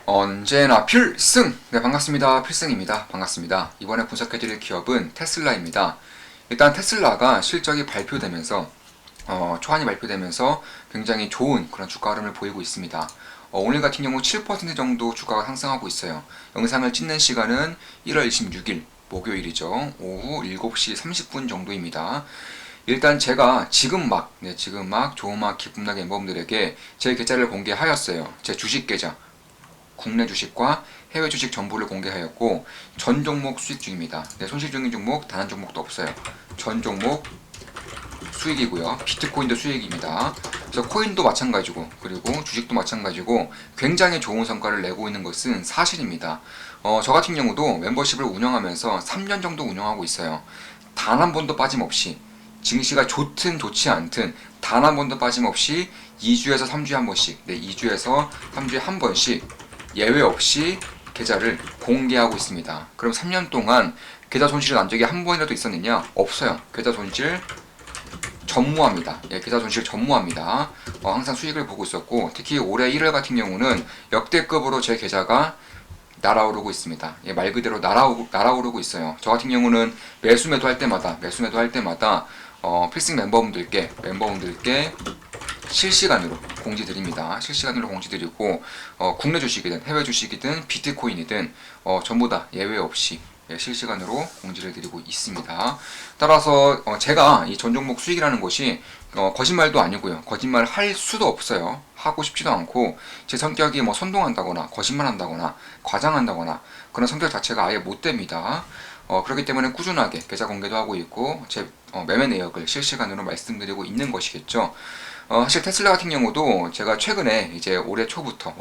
언제나 필승! 네, 반갑습니다. 필승입니다. 반갑습니다. 이번에 분석해드릴 기업은 테슬라입니다. 일단 테슬라가 실적이 발표되면서 초안이 발표되면서 굉장히 좋은 그런 주가 흐름을 보이고 있습니다. 오늘 같은 경우 7% 정도 주가가 상승하고 있어요. 영상을 찍는 시간은 1월 26일 목요일이죠. 오후 7시 30분 정도입니다. 일단 제가 지금 막 조음악 기쁨나게 멤버분들에게 제 계좌를 공개하였어요. 제 주식 계좌. 국내 주식과 해외 주식 정보를 공개하였고 전 종목 수익 중입니다. 네, 손실 중인 종목 단 한 종목도 없어요. 전 종목 수익이고요. 비트코인도 수익입니다. 그래서 코인도 마찬가지고 그리고 주식도 마찬가지고 굉장히 좋은 성과를 내고 있는 것은 사실입니다. 저 같은 경우도 멤버십을 운영하면서 3년 정도 운영하고 있어요. 단 한 번도 빠짐없이 증시가 좋든 좋지 않든 단 한 번도 빠짐없이 2주에서 3주에 한 번씩 2주에서 3주에 한 번씩 예외 없이 계좌를 공개하고 있습니다. 그럼 3년 동안 계좌 손실은 난 적이 한 번이라도 있었느냐? 없어요. 계좌 손실 전무합니다. 계좌 손실 전무합니다. 항상 수익을 보고 있었고 특히 올해 1월 같은 경우는 역대급으로 제 계좌가 날아오르고 있습니다. 말 그대로 날아오르고 있어요. 저 같은 경우는 매수 매도할 때마다 필승 멤버분들께 실시간으로 공지 드립니다. 실시간으로 공지 드리고 국내 주식이든 해외 주식이든 비트코인이든 전부 다 예외 없이 실시간으로 공지를 드리고 있습니다. 따라서 제가 이 전종목 수익이라는 것이 거짓말도 아니고요. 거짓말 할 수도 없어요. 하고 싶지도 않고 제 성격이 선동한다거나 거짓말한다거나 과장한다거나 그런 성격 자체가 아예 못 됩니다. 그렇기 때문에 꾸준하게 계좌 공개도 하고 있고 제 매매 내역을 실시간으로 말씀드리고 있는 것이겠죠. 사실 테슬라 같은 경우도 제가 최근에 이제 올해 초부터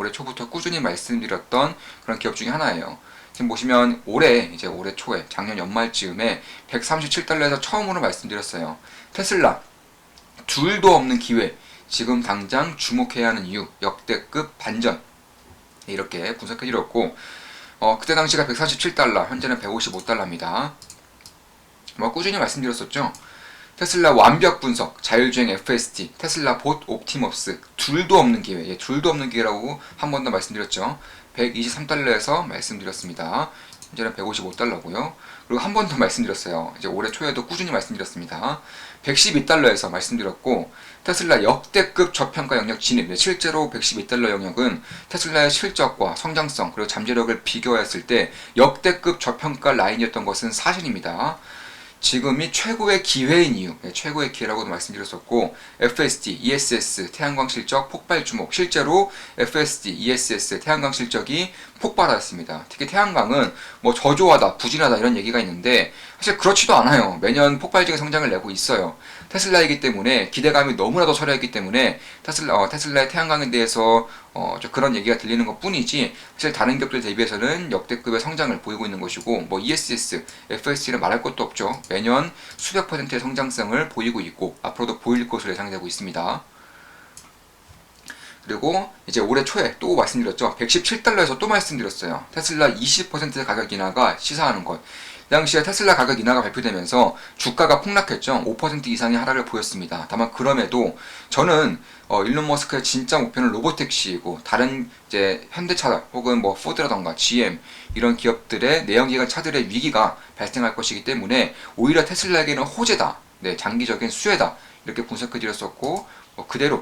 꾸준히 말씀드렸던 그런 기업 중에 하나예요. 지금 보시면 올해 초에 작년 연말쯤에 137달러에서 처음으로 말씀드렸어요. 테슬라 둘도 없는 기회, 지금 당장 주목해야 하는 이유, 역대급 반전 이렇게 분석해드렸고 그때 당시가 147달러, 현재는 155달러입니다. 꾸준히 말씀드렸었죠. 테슬라 완벽 분석, 자율주행 FSD, 테슬라 봇 옵티머스 둘도 없는 기회, 둘도 없는 기회라고 한 번 더 말씀드렸죠. 123달러에서 말씀드렸습니다. 현재는 155달러고요. 그리고 한 번 더 말씀드렸어요. 이제 올해 초에도 꾸준히 말씀드렸습니다. 112달러에서 말씀드렸고 테슬라 역대급 저평가 영역 진입. 실제로 112달러 영역은 테슬라의 실적과 성장성 그리고 잠재력을 비교했을 때 역대급 저평가 라인이었던 것은 사실입니다. 지금이 최고의 기회인 이유, 최고의 기회라고도 말씀드렸었고 FSD, ESS, 태양광 실적 폭발 주목. 실제로 FSD, ESS, 태양광 실적이 폭발하였습니다. 특히 태양광은 저조하다, 부진하다 이런 얘기가 있는데 사실 그렇지도 않아요. 매년 폭발적인 성장을 내고 있어요. 테슬라이기 때문에 기대감이 너무나도 설레기 때문에 테슬라의 태양광에 대해서 그런 얘기가 들리는 것 뿐이지 사실 다른 기업들 대비해서는 역대급의 성장을 보이고 있는 것이고 ESS, FSD는 말할 것도 없죠. 매년 수백 %의 성장성을 보이고 있고 앞으로도 보일 것으로 예상되고 있습니다. 그리고 이제 올해 초에 또 말씀드렸죠. 117달러에서 또 말씀드렸어요. 테슬라 20% 가격 인하가 시사하는 것. 이 당시에 테슬라 가격 인하가 발표되면서 주가가 폭락했죠. 5% 이상의 하락을 보였습니다. 다만 그럼에도 저는 일론 머스크의 진짜 목표는 로보택시이고 다른 이제 현대차 혹은 포드라던가 GM 이런 기업들의 내연기관 차들의 위기가 발생할 것이기 때문에 오히려 테슬라에게는 호재다. 장기적인 수혜다. 이렇게 분석해드렸었고 그대로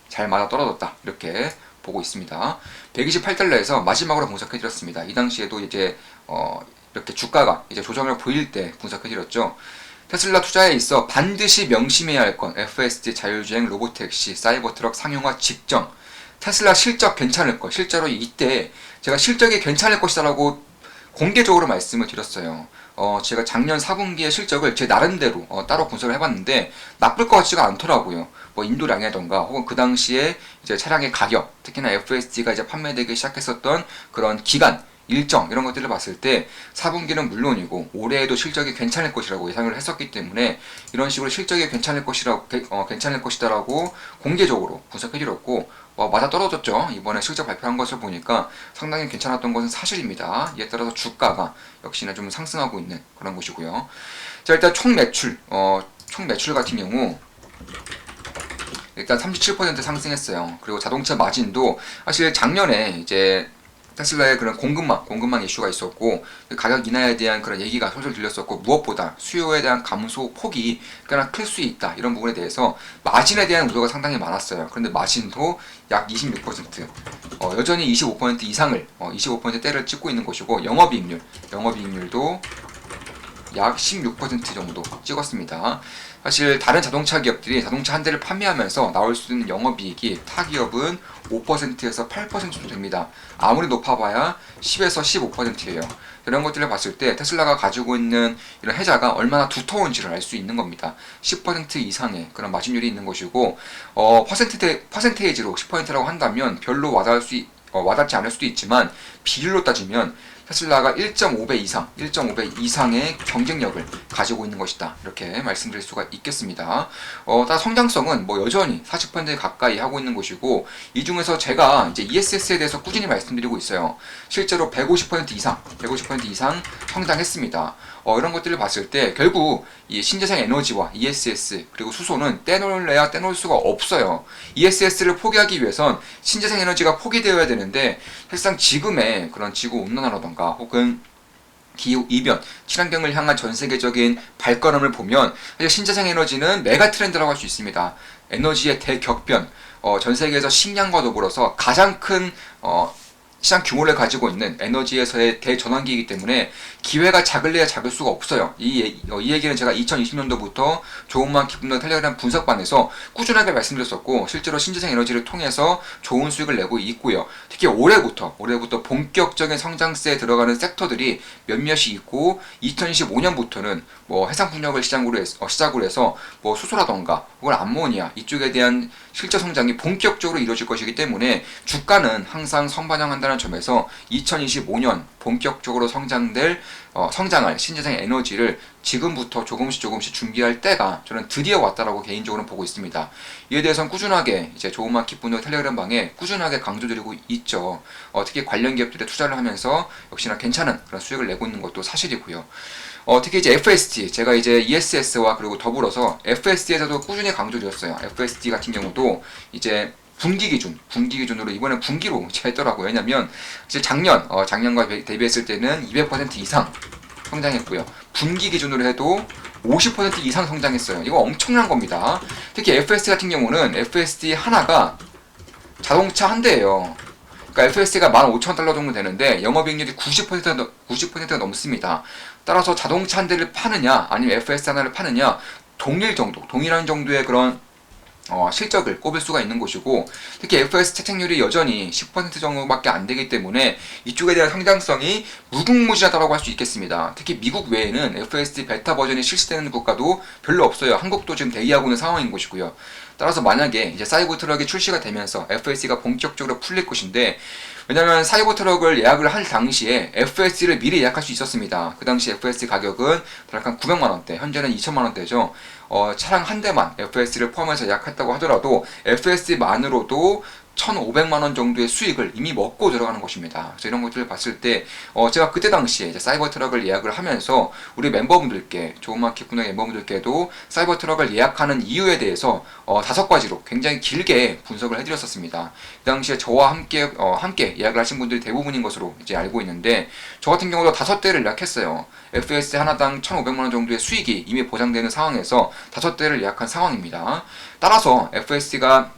잘 맞아 떨어졌다. 이렇게 보고 있습니다. 128달러에서 마지막으로 분석해드렸습니다. 이 당시에도 이제 이렇게 주가가 이제 조정을 보일 때 분석해드렸죠. 테슬라 투자에 있어 반드시 명심해야 할 건 FSD, 자율주행, 로보택시, 사이버트럭 상용화 직전. 테슬라 실적 괜찮을 것. 실제로 이때 제가 실적이 괜찮을 것이라고 공개적으로 말씀을 드렸어요. 제가 작년 4분기의 실적을 제 나름대로 따로 분석을 해봤는데 나쁠 것 같지가 않더라고요. 인도량이라던가 혹은 그 당시에 이제 차량의 가격, 특히나 FSD가 이제 판매되기 시작했었던 그런 기간, 일정 이런 것들을 봤을 때 4분기는 물론이고 올해에도 실적이 괜찮을 것이라고 예상을 했었기 때문에 이런 식으로 실적이 괜찮을 것이다라고 공개적으로 분석해드렸고 맞아 떨어졌죠. 이번에 실적 발표한 것을 보니까 상당히 괜찮았던 것은 사실입니다. 이에 따라서 주가가 역시나 좀 상승하고 있는 그런 것이고요. 자, 일단 총 매출 같은 경우 일단 37% 상승했어요. 그리고 자동차 마진도 사실 작년에 이제 테슬라의 그런 공급망 이슈가 있었고 가격 인하에 대한 그런 얘기가 솔솔 들렸었고 무엇보다 수요에 대한 감소 폭이 꽤나 클 수 있다 이런 부분에 대해서 마진에 대한 우려가 상당히 많았어요. 그런데 마진도 약 26%, 여전히 25% 이상을 25%대를 찍고 있는 것이고 영업이익률도 약 16% 정도 찍었습니다. 사실 다른 자동차 기업들이 자동차 한 대를 판매하면서 나올 수 있는 영업이익이 타 기업은 5%에서 8% 정도 됩니다. 아무리 높아봐야 10에서 15%예요. 이런 것들을 봤을 때 테슬라가 가지고 있는 이런 해자가 얼마나 두터운지를 알 수 있는 겁니다. 10% 이상의 그런 마진율이 있는 것이고 퍼센테이지로 10%라고 한다면 별로 와닿지 않을 수도 있지만 비율로 따지면 테슬라가 1.5배 이상의 경쟁력을 가지고 있는 것이다. 이렇게 말씀드릴 수가 있겠습니다. 따라 성장성은 여전히 40% 가까이 하고 있는 것이고, 이 중에서 제가 이제 ESS에 대해서 꾸준히 말씀드리고 있어요. 실제로 150% 이상 성장했습니다. 이런 것들을 봤을 때 결국 이 신재생 에너지와 ESS 그리고 수소는 떼놓을래야 떼놓을 수가 없어요. ESS를 포기하기 위해선 신재생 에너지가 포기되어야 되는데 사실상 지금의 그런 지구 온난화라던가 혹은 기후 이변, 친환경을 향한 전 세계적인 발걸음을 보면 사실 신재생 에너지는 메가 트렌드라고 할 수 있습니다. 에너지의 대격변, 전 세계에서 식량과 더불어서 가장 큰 시장 규모를 가지고 있는 에너지에서의 대전환기이기 때문에 기회가 작을래야 작을 수가 없어요. 이 얘기는 제가 2020년도부터 좋은만 기쁨도 텔레그램 분석반에서 꾸준하게 말씀드렸었고 실제로 신재생 에너지를 통해서 좋은 수익을 내고 있고요. 특히 올해부터 본격적인 성장세에 들어가는 섹터들이 몇몇이 있고 2025년부터는 해상풍력을 시작으로 해서 수소라던가 혹은 암모니아 이쪽에 대한 실적 성장이 본격적으로 이루어질 것이기 때문에 주가는 항상 선반영한다는 점에서 2025년 본격적으로 성장할 신재생 에너지를 지금부터 조금씩 준비할 때가 저는 드디어 왔다라고 개인적으로 보고 있습니다. 이에 대해서는 꾸준하게 이제 좋은만 기쁨도 텔레그램 방에 꾸준하게 강조드리고 있죠. 특히 관련 기업들에 투자를 하면서 역시나 괜찮은 그런 수익을 내고 있는 것도 사실이고요. 특히 이제 FSD, 제가 이제 ESS와 그리고 더불어서 FSD에서도 꾸준히 강조드렸어요. FSD 같은 경우도 이제 분기 기준으로 이번엔 분기로 했더라고요. 왜냐면 이제 작년과 대비했을 때는 200% 이상 성장했고요. 분기 기준으로 해도 50% 이상 성장했어요. 이거 엄청난 겁니다. 특히 FSD 같은 경우는 FSD 하나가 자동차 한 대예요. 그러니까 FSD가 $15,000 정도 되는데 영업이익률이 90%가 넘습니다. 따라서 자동차 한 대를 파느냐 아니면 FSD 하나를 파느냐 동일한 정도의 그런 실적을 꼽을 수가 있는 것이고 특히 FS 채택률이 여전히 10% 정도밖에 안 되기 때문에 이쪽에 대한 성장성이 무궁무진하다고 할 수 있겠습니다. 특히 미국 외에는 FSD 베타 버전이 실시되는 국가도 별로 없어요. 한국도 지금 대기하고 있는 상황인 것이고요. 따라서 만약에 이제 사이버 트럭이 출시가 되면서 FSD가 본격적으로 풀릴 것인데 왜냐면 사이버 트럭을 예약을 할 당시에 FSD를 미리 예약할 수 있었습니다. 그 당시 FSD 가격은 대략 900만 원대, 현재는 2천만 원대죠. 차량 한 대만 FSD를 포함해서 예약했다고 하더라도 FSD만으로도 1,500만 원 정도의 수익을 이미 먹고 들어가는 것입니다. 그래서 이런 것들을 봤을 때 제가 그때 당시에 이제 사이버 트럭을 예약을 하면서 우리 멤버분들께 좋은마켓 분의 멤버분들께도 사이버 트럭을 예약하는 이유에 대해서 5가지로 굉장히 길게 분석을 해드렸었습니다. 그 당시에 저와 함께 예약을 하신 분들이 대부분인 것으로 이제 알고 있는데 저 같은 경우도 5대를 예약했어요. FSD 하나당 1,500만 원 정도의 수익이 이미 보장되는 상황에서 5대를 예약한 상황입니다. 따라서 FSD가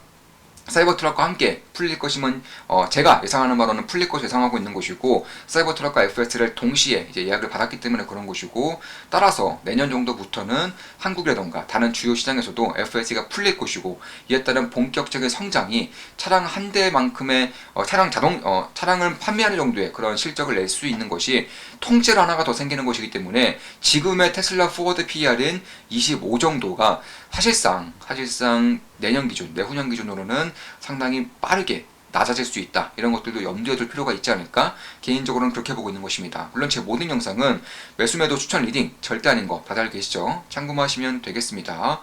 사이버 트럭과 함께 풀릴 것이면 제가 예상하는 바로는 풀릴 것을 예상하고 있는 것이고 사이버 트럭과 FS를 동시에 이제 예약을 받았기 때문에 그런 것이고 따라서 내년 정도부터는 한국이라던가 다른 주요 시장에서도 FS가 풀릴 것이고 이에 따른 본격적인 성장이 차량 한 대만큼의 차량을 판매하는 정도의 그런 실적을 낼 수 있는 것이 통째로 하나가 더 생기는 것이기 때문에 지금의 테슬라 포워드 PER인 25 정도가 사실상 내후년 기준으로는 상당히 빠르게 낮아질 수 있다. 이런 것들도 염두에 둘 필요가 있지 않을까? 개인적으로는 그렇게 보고 있는 것입니다. 물론 제 모든 영상은 매수매도 추천 리딩 절대 아닌 거 다들 알고 계시죠? 참고하시면 되겠습니다.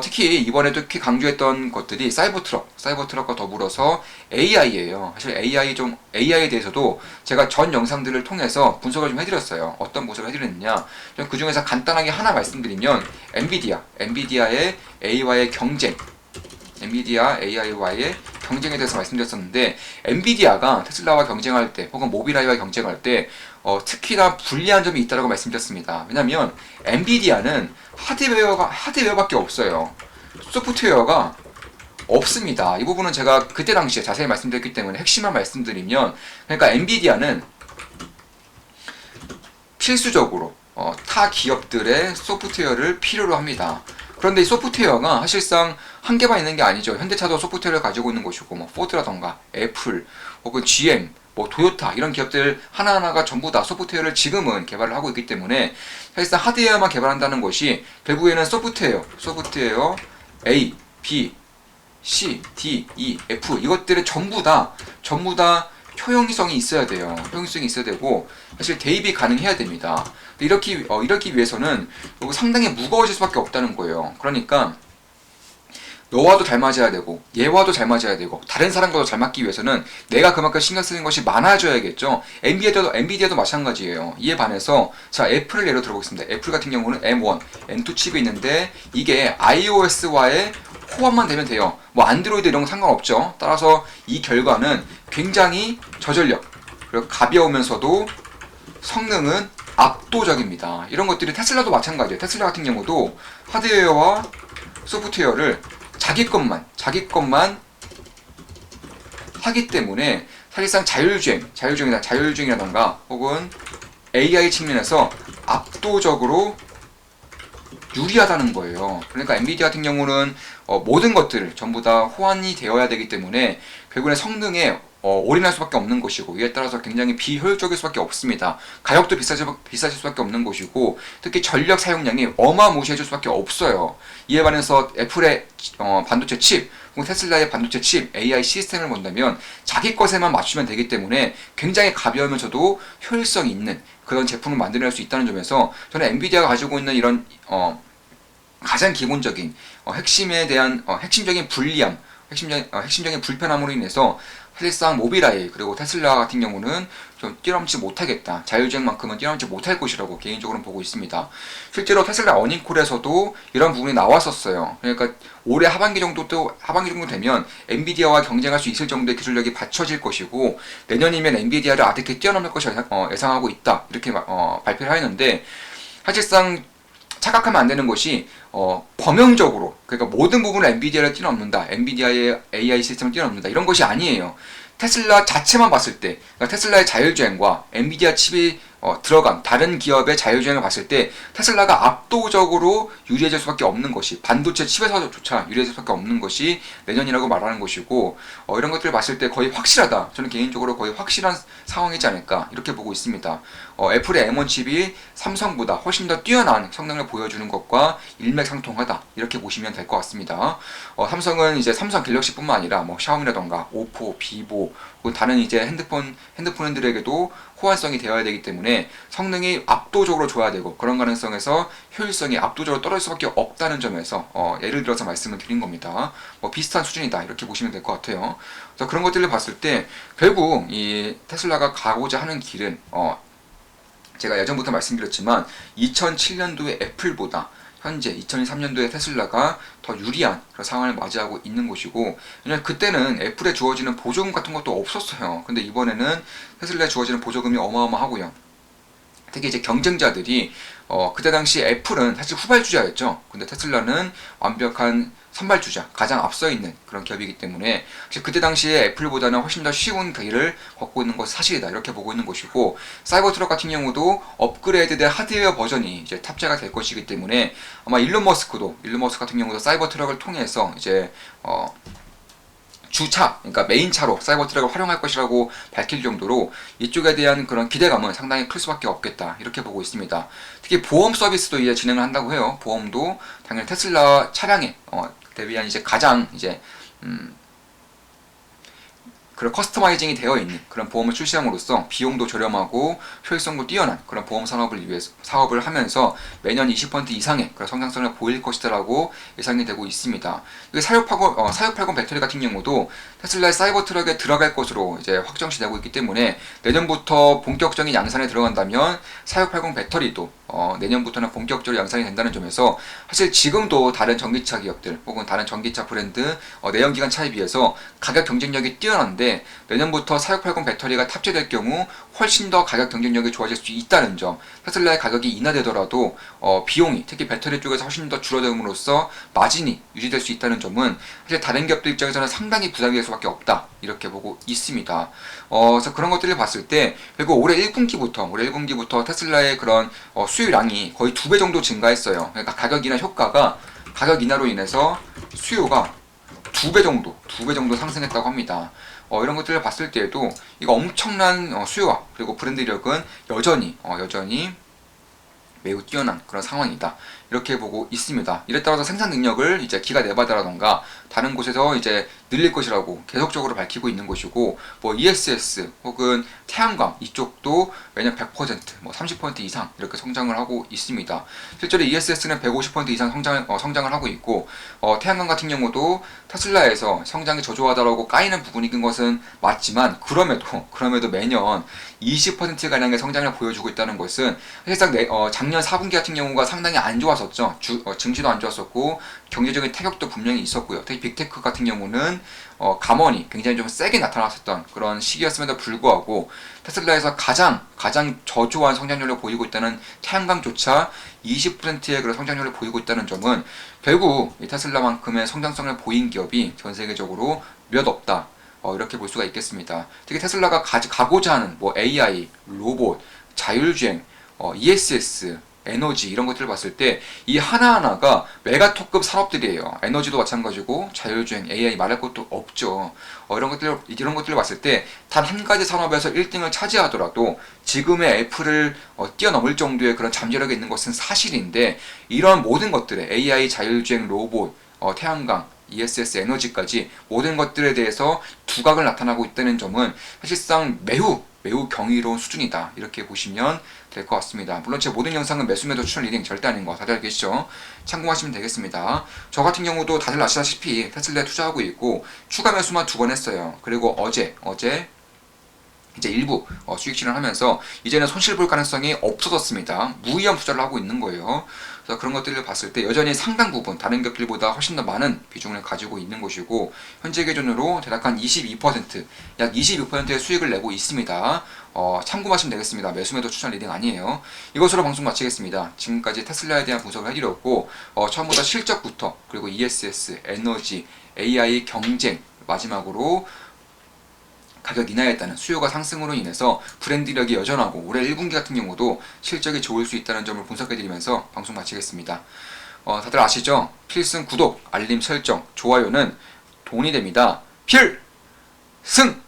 특히 이번에도 강조했던 것들이 사이버 트럭과 더불어서 AI예요. 사실 AI에 대해서도 제가 전 영상들을 통해서 분석을 좀 해드렸어요. 어떤 분석을 해드렸느냐? 그 중에서 간단하게 하나 말씀드리면 엔비디아의 AI와의 경쟁 엔비디아 AI와의 경쟁에 대해서 말씀드렸었는데, 엔비디아가 테슬라와 경쟁할 때 혹은 모빌아이와 경쟁할 때 특히나 불리한 점이 있다고 말씀드렸습니다. 왜냐하면 엔비디아는 하드웨어밖에 없어요. 소프트웨어가 없습니다. 이 부분은 제가 그때 당시에 자세히 말씀드렸기 때문에 핵심만 말씀드리면, 그러니까 엔비디아는 필수적으로 타 기업들의 소프트웨어를 필요로 합니다. 그런데 이 소프트웨어가 사실상 한계만 있는 게 아니죠. 현대차도 소프트웨어를 가지고 있는 것이고, 뭐 포드라던가 애플 혹은 GM, 뭐 토요타 이런 기업들 하나하나가 전부 다 소프트웨어를 지금은 개발을 하고 있기 때문에 사실상 하드웨어만 개발한다는 것이 결국에는 소프트웨어 A, B, C, D, E, F 이것들의 전부 다 효용성이 있어야 돼요. 효용성이 있어야 되고 사실 대입이 가능해야 됩니다. 이렇기 위해서는 상당히 무거워질 수밖에 없다는 거예요. 그러니까 너와도 잘 맞아야 되고 얘와도 잘 맞아야 되고 다른 사람과도 잘 맞기 위해서는 내가 그만큼 신경 쓰는 것이 많아져야겠죠. 엔비디아도 마찬가지예요. 이에 반해서 자, 애플을 예로 들어보겠습니다. 애플 같은 경우는 M1, M2 칩이 있는데 이게 iOS와의 호환만 되면 돼요. 뭐 안드로이드 이런 거 상관없죠. 따라서 이 결과는 굉장히 저전력 그리고 가벼우면서도 성능은 압도적입니다. 이런 것들이 테슬라도 마찬가지예요. 테슬라 같은 경우도 하드웨어와 소프트웨어를 자기 것만 하기 때문에 사실상 자율주행이라던가 혹은 AI 측면에서 압도적으로 유리하다는 거예요. 그러니까 엔비디아 같은 경우는 모든 것들을 전부 다 호환이 되어야 되기 때문에 결국엔 성능에 올인할 수밖에 없는 것이고, 이에 따라서 굉장히 비효율적일 수밖에 없습니다. 가격도 비싸질 수밖에 없는 것이고, 특히 전력 사용량이 어마무시해질 수밖에 없어요. 이에 반해서 애플의 반도체 칩 혹은 테슬라의 반도체 칩 AI 시스템을 본다면 자기 것에만 맞추면 되기 때문에 굉장히 가벼우면서도 효율성 있는 그런 제품을 만들어낼 수 있다는 점에서 저는 엔비디아가 가지고 있는 이런 가장 기본적인 핵심적인 불리함, 핵심적인 불편함으로 인해서 사실상 모빌아이 그리고 테슬라 같은 경우는 좀 뛰어넘지 못하겠다. 자율주행만큼은 뛰어넘지 못할 것이라고 개인적으로는 보고 있습니다. 실제로 테슬라 어닝콜에서도 이런 부분이 나왔었어요. 그러니까 올해 하반기 정도 되면 엔비디아와 경쟁할 수 있을 정도의 기술력이 갖춰질 것이고, 내년이면 엔비디아를 아득히 뛰어넘을 것을 예상하고 있다. 이렇게 발표를 하였는데, 사실상 착각하면 안 되는 것이 범용적으로, 그러니까 모든 부분을 엔비디아를 뛰어넘는다, 엔비디아의 AI 시스템을 뛰어넘는다, 이런 것이 아니에요. 테슬라 자체만 봤을 때, 그러니까 테슬라의 자율주행과 엔비디아 칩이 들어간 다른 기업의 자율주행을 봤을 때 테슬라가 압도적으로 유리해질 수밖에 없는 것이, 반도체 칩에서조차 유리해질 수밖에 없는 것이 내년이라고 말하는 것이고, 이런 것들을 봤을 때 거의 확실하다. 저는 개인적으로 거의 확실한 상황이지 않을까 이렇게 보고 있습니다. 애플의 M1 칩이 삼성보다 훨씬 더 뛰어난 성능을 보여주는 것과 일맥상통하다 이렇게 보시면 될 것 같습니다. 삼성은 이제 삼성 갤럭시뿐만 아니라 뭐 샤오미라던가 오포, 비보, 다른 이제 핸드폰들에게도 호환성이 되어야 되기 때문에 성능이 압도적으로 좋아야 되고, 그런 가능성에서 효율성이 압도적으로 떨어질 수밖에 없다는 점에서 예를 들어서 말씀을 드린 겁니다. 비슷한 수준이다 이렇게 보시면 될 것 같아요. 그래서 그런 것들을 봤을 때 결국 이 테슬라가 가고자 하는 길은 제가 예전부터 말씀드렸지만 2007년도의 애플보다 현재 2023년도에 테슬라가 더 유리한 그런 상황을 맞이하고 있는 것이고, 왜냐면 그때는 애플에 주어지는 보조금 같은 것도 없었어요. 근데 이번에는 테슬라에 주어지는 보조금이 어마어마하고요. 특히 이제 경쟁자들이 그때 당시 애플은 사실 후발주자였죠. 근데 테슬라는 완벽한 선발주자, 가장 앞서 있는 그런 기업이기 때문에 사실 그때 당시에 애플보다는 훨씬 더 쉬운 길을 걷고 있는 것이 사실이다 이렇게 보고 있는 것이고, 사이버트럭 같은 경우도 업그레이드된 하드웨어 버전이 이제 탑재가 될 것이기 때문에 아마 일론 머스크 같은 경우도 사이버트럭을 통해서 이제 주차, 그러니까 메인 차로 사이버트럭을 활용할 것이라고 밝힐 정도로 이쪽에 대한 그런 기대감은 상당히 클 수밖에 없겠다 이렇게 보고 있습니다. 특히 보험 서비스도 이제 진행을 한다고 해요. 보험도 당연히 테슬라 차량에 대비한 이제 가장 이제 그런 커스터마이징이 되어 있는 그런 보험을 출시함으로써 비용도 저렴하고 효율성도 뛰어난 그런 보험 산업을 위해서 사업을 하면서 매년 20% 이상의 그런 성장성을 보일 것이다라고 예상이 되고 있습니다. 사육80 배터리 같은 경우도 테슬라의 사이버 트럭에 들어갈 것으로 이제 확정시되고 있기 때문에 내년부터 본격적인 양산에 들어간다면 사육80 배터리도 내년부터는 본격적으로 양산이 된다는 점에서 사실 지금도 다른 전기차 기업들 혹은 다른 전기차 브랜드 내연기관 차에 비해서 가격 경쟁력이 뛰어난데 내년부터 사육80 배터리가 탑재될 경우 훨씬 더 가격 경쟁력이 좋아질 수 있다는 점, 테슬라의 가격이 인하되더라도 비용이 특히 배터리 쪽에서 훨씬 더 줄어듦으로써 마진이 유지될 수 있다는 점은 사실 다른 기업들 입장에서는 상당히 부담이 될 수밖에 없다 이렇게 보고 있습니다. 그래서 그런 것들을 봤을 때 결국 올해 1분기부터 테슬라의 그런 수요량이 거의 2배 정도 증가했어요. 그러니까 가격 인하로 인해서 수요가 2배 정도 상승했다고 합니다. 이런 것들을 봤을 때에도 이거 엄청난 수요와 그리고 브랜드력은 여전히 매우 뛰어난 그런 상황이다. 이렇게 보고 있습니다. 이에 따라서 생산 능력을 이제 기가 네바다라던가 다른 곳에서 이제 늘릴 것이라고 계속적으로 밝히고 있는 것이고, 뭐 ESS 혹은 태양광 이쪽도 매년 100%, 뭐 30% 이상 이렇게 성장을 하고 있습니다. 실제로 ESS는 150% 이상 성장을 하고 있고, 태양광 같은 경우도 테슬라에서 성장이 저조하다라고 까이는 부분인 것은 맞지만 그럼에도 매년 20%가량의 성장을 보여주고 있다는 것은 사실상 작년 4분기 같은 경우가 상당히 안 좋았었죠. 증시도 안 좋았었고 경제적인 타격도 분명히 있었고요. 특히 빅테크 같은 경우는 감원이 굉장히 좀 세게 나타났었던 그런 시기였음에도 불구하고 테슬라에서 가장 저조한 성장률을 보이고 있다는 태양광조차 20%의 그런 성장률을 보이고 있다는 점은 결국 이 테슬라만큼의 성장성을 보인 기업이 전 세계적으로 몇 없다. 이렇게 볼 수가 있겠습니다. 특히 테슬라가 가고자 하는 뭐 AI, 로봇, 자율주행, ESS, 에너지 이런 것들을 봤을 때 이 하나하나가 메가톱급 산업들이에요. 에너지도 마찬가지고 자율주행, AI 말할 것도 없죠. 이런 것들을 봤을 때 단 한 가지 산업에서 1등을 차지하더라도 지금의 애플을 뛰어넘을 정도의 그런 잠재력이 있는 것은 사실인데, 이런 모든 것들에 AI, 자율주행, 로봇, 태양광, ESS, 에너지까지 모든 것들에 대해서 두각을 나타나고 있다는 점은 사실상 매우 경이로운 수준이다 이렇게 보시면 될 것 같습니다. 물론 제 모든 영상은 매수매도 추천 리딩 절대 아닌 거 다들 알고 계시죠? 참고하시면 되겠습니다. 저 같은 경우도 다들 아시다시피 테슬라에 투자하고 있고 추가 매수만 2번 했어요. 그리고 어제 이제 일부 수익 실현하면서 이제는 손실 볼 가능성이 없어졌습니다. 무위험 투자를 하고 있는 거예요. 그래서 그런 것들을 봤을 때 여전히 상당 부분 다른 기업들보다 훨씬 더 많은 비중을 가지고 있는 것이고, 현재 기준으로 대략 한 22%, 약 22%의 수익을 내고 있습니다. 참고하시면 되겠습니다. 매수매도 추천 리딩 아니에요. 이것으로 방송 마치겠습니다. 지금까지 테슬라에 대한 분석을 해드렸고, 처음부터 실적부터 그리고 ESS, 에너지, AI 경쟁, 마지막으로 가격 인하에 따른 수요가 상승으로 인해서 브랜드력이 여전하고 올해 1분기 같은 경우도 실적이 좋을 수 있다는 점을 분석해드리면서 방송 마치겠습니다. 다들 아시죠? 필승 구독, 알림 설정, 좋아요는 돈이 됩니다. 필승!